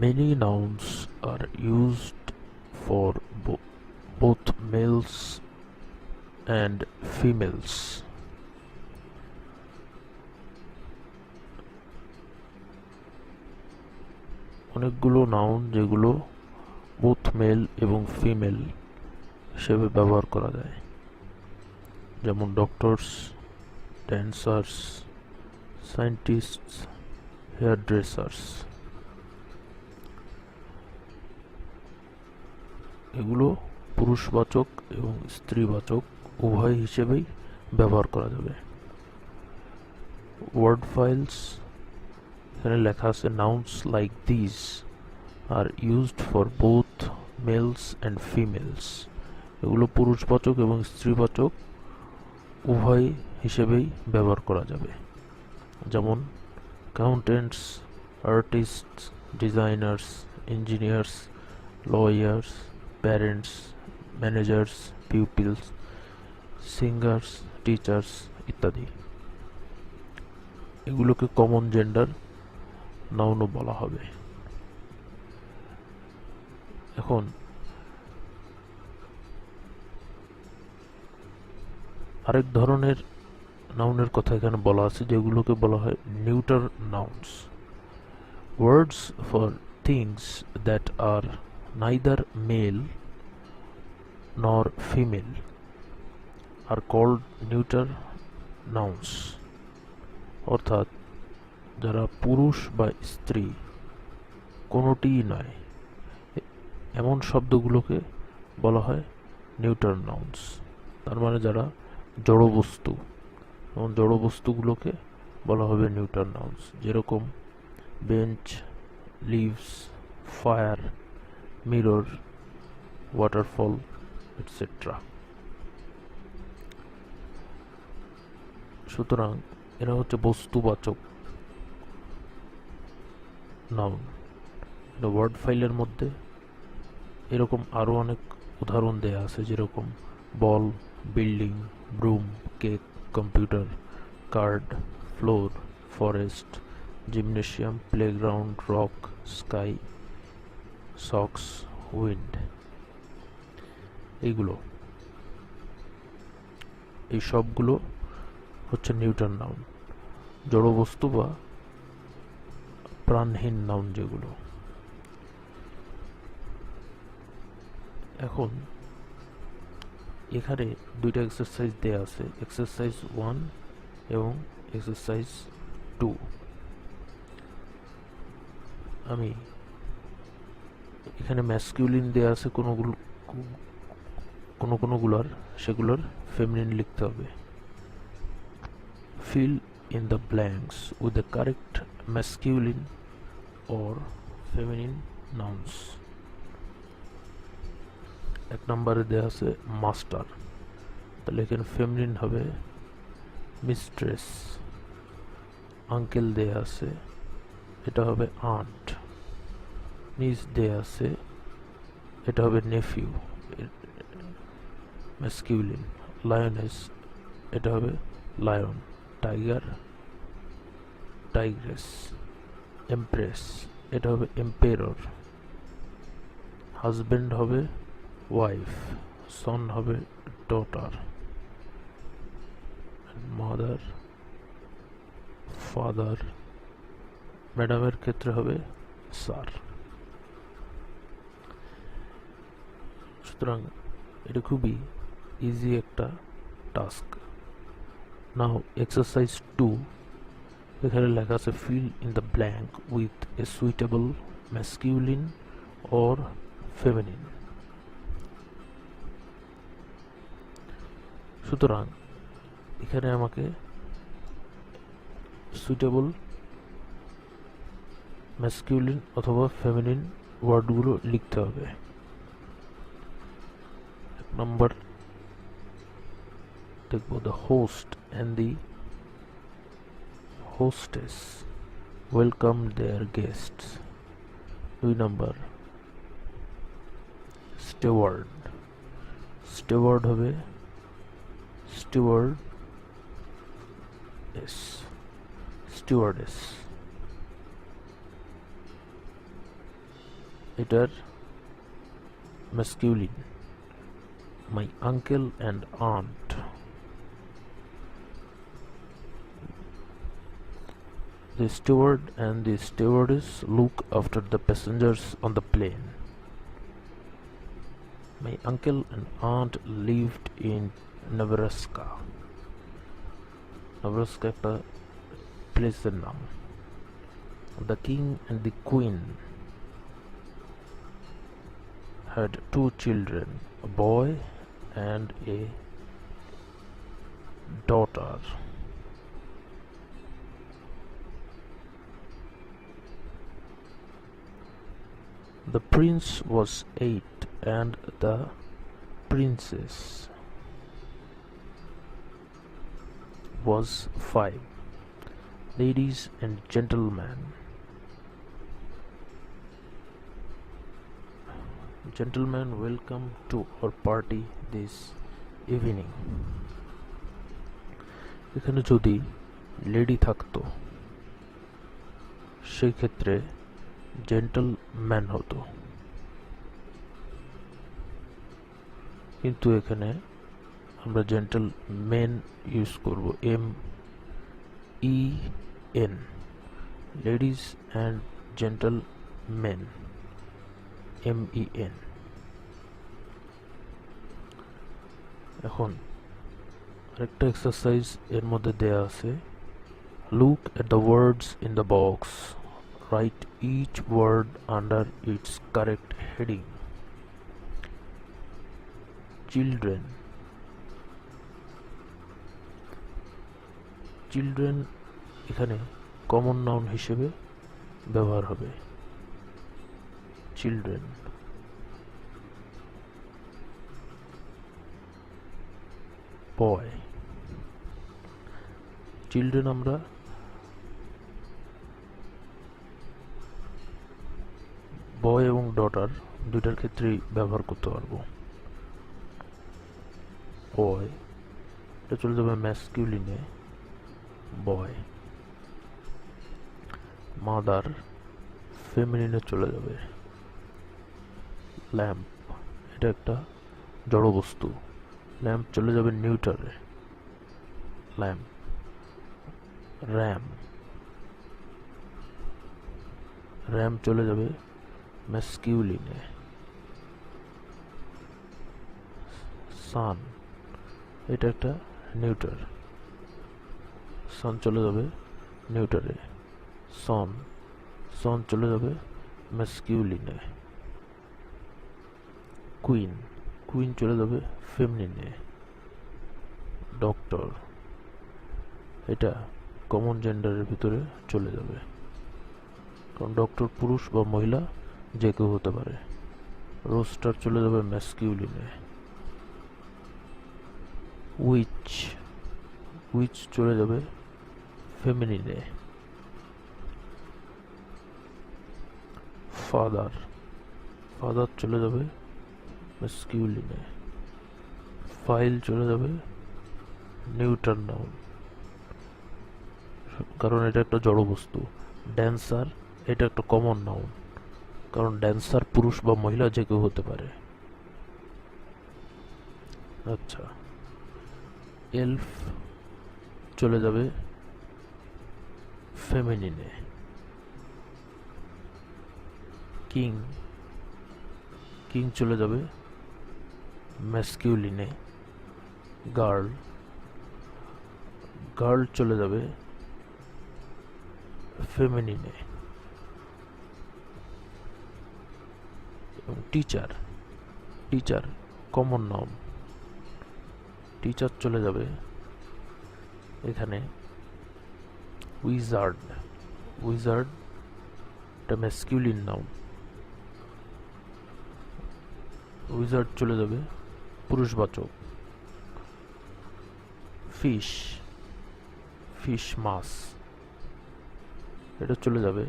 Many nouns are used for both males and females. অনেকগুলো noun যেগুলো both male এবং female হিসেবে ব্যবহার করা যায়, যেমন ডক্টরস, ড্যান্সার্স, সায়েন্টিস্টস, হেয়ার ড্রেসার্স। এগুলো পুরুষবাচক এবং স্ত্রীবাচক উভয় হিসেবেই ব্যবহার করা যাবে। ওয়ার্ড ফাইলস, এখানে লেখা আছে nouns like these are used for both males and females। এগুলো পুরুষবাচক এবং স্ত্রীবাচক উভয় হিসেবেই ব্যবহার করা যাবে, যেমন accountants, artists, designers, engineers, lawyers, parents, managers, pupils, singers, teachers ইত্যাদি। এগুলোকে কমন জেন্ডার নাউনও বলা হবে। এখন আরেক ধরনের নাউনের কথা এখানে বলা আছে, যেগুলোকে বলা হয় neuter nouns. Words for things that are neither male nor female are called neuter nouns. অর্থাৎ যারা পুরুষ বা স্ত্রী কোনোটিই নয়, এমন শব্দগুলোকে বলা হয় নিউটার নাউন্স। তার মানে যারা জড়বস্তু, এবং জড়বস্তুগুলোকে বলা হবে নিউটার নাউন্স, যেরকম bench, leaves, fire, mirror, waterfall etcetera. সুতরাং এরা হচ্ছে বস্তুবাচক নাউন। ওয়ার্ড ফাইলের মধ্যে এরকম আরও অনেক উদাহরণ দেয়া আছে, যেরকম ball, building, broom, cake, computer, card, floor, forest, gymnasium, playground, rock, sky, socks, wind. এই সবগুলো হচ্ছে নিউটার নাউন, জড়বস্তু বা প্রাণহীন নাউন যেগুলো। এখন এখানে দুইটা এক্সারসাইজ দেয়া আছে, এক্সারসাইজ 1 এবং এক্সারসাইজ 2। আমি এখানে ম্যাসকিউলিন দেয়া আছে কোনোগুলোর, সেগুলোর ফেমিনিন লিখতে হবে। Fill in the blanks with the correct masculine or feminine nouns। এক নম্বরে দেয়া আছে মাস্টার, তাহলে এখানে ফেমিনিন হবে মিস্ট্রেস। আঙ্কেল দেয়া আছে, এটা হবে আন্ট। নিজ দেয়া আছে, এটা হবে নেফিউ, ম্যাসকিউলিন। লায়নেস, এটা হবে লায়ন। Tiger, Tigress. এমপ্রেস, এটা হবে এম্পেরর। হাজব্যান্ড হবে ওয়াইফ, সন হবে ডটার, মাদার, ফাদার। ম্যাডামের ক্ষেত্রে হবে স্যার। সুতরাং এটা খুবই ইজি একটা টাস্ক। নাও এক্সারসাইজ 2, এখানে লেখা আছে fill in the blank with a suitable masculine or feminine. সুতরাং এখানে আমাকে সুইটেবল ম্যাসকিউলিন অথবা ফেমিনিন ওয়ার্ডগুলো লিখতে হবে। এক নম্বর দেখব the host and the hostess welcomed their guests। 2 number steward, steward হবে stewardess। এটার masculine, my uncle and aunt. The steward and the stewardess look after the passengers on the plane. My uncle and aunt lived in Nebraska. Nebraska একটা প্লেসের নাম. The king and the queen had 2 children, a boy and a daughter. The prince was 8 and the princess was 5. Ladies and gentlemen, welcome to our party this evening. এখানে যদি lady থাকতো সেই ক্ষেত্রে gentleman হতো, কিন্তু এখানে আমরা জেন্টলম্যান ইউজ করব, MEN, ladies and gentleman, MEN. এখন আরেকটা এক্সারসাইজ এর মধ্যে দেয়া আছে. Look at the words in the box, write each word under its correct heading. Children, children এখানে কমন নাউন হিসেবে ব্যবহার হবে. চিলড্রেন. বয়, চিলড্রেন আমরা বয় এবং ডটার দুইটার ক্ষেত্রেই ব্যবহার করতে পারবো. বয় এটা চলে যাবে ম্যাসকিউলিনে, বয়. মাদার ফেমিনিনে চলে যাবে. ল্যাম্প এটা একটা জড় বস্তু, ল্যাম্প চলে যাবে নিউটারে, ল্যাম্প. র্যাম, র্যাম চলে যাবে ম্যাসকিউলিনে. সান এটা একটা নিউটার, সান চলে যাবে নিউটারে. সন, সন চলে যাবে ম্যাসকিউলিনে. কুইন, কুইন চলে যাবে ফেমিনিনে. ডক্টর এটা কমন জেন্ডারের ভিতরে চলে যাবে, কারণ ডক্টর পুরুষ বা মহিলা যে কেউ হতে পারে. রোস্টার চলে যাবে ম্যাসকিউলিনে. উইচ, উইচ চলে যাবে ফেমিনিনে. ফাদার, ফাদার চলে যাবে ম্যাসকিউলিনে. ফাইল চলে যাবে নিউটার নাউন, কারণ এটা একটা জড় বস্তু. ড্যান্সার এটা একটা কমন নাউন, কারণ ড্যান্সার পুরুষ বা মহিলা যে কেউ হতে পারে. আচ্ছা, এলফ চলে যাবে ফেমিনিনে. কিং, কিং চলে যাবে ম্যাসকিউলিনে. গার্ল, গার্ল চলে যাবে ফেমিনিনে. Teacher, teacher common noun, teacher চলে যাবে এখানে উইজার্ড, উইজার্ড এটা ম্যাসকিউলিন নাউন, উইজার্ড চলে যাবে পুরুষবাচক. ফিশ, ফিশ মাছ এটা চলে যাবে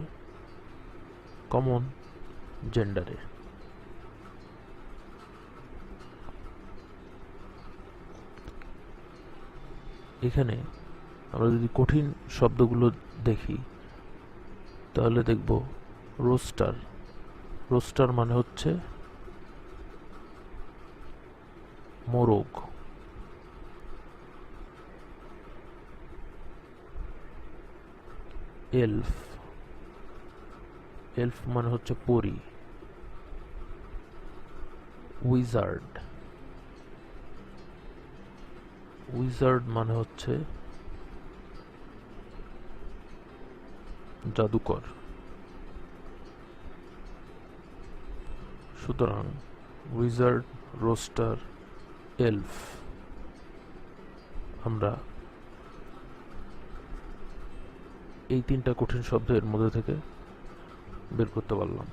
কমন জেন্ডারে. এখানে আমরা যদি কঠিন শব্দগুলো দেখি তাহলে দেখব রোস্টার, রোস্টার মানে হচ্ছে মোরগ। এলফ, এলফ মানে হচ্ছে পরী। উইজার্ড, উইজার্ড মানে হচ্ছে জাদুকর। সুতরাং উইজার্ড, রোস্টার, এলফ আমরা এই তিনটা কঠিন শব্দের মধ্যে থেকে বের করতে পারলাম।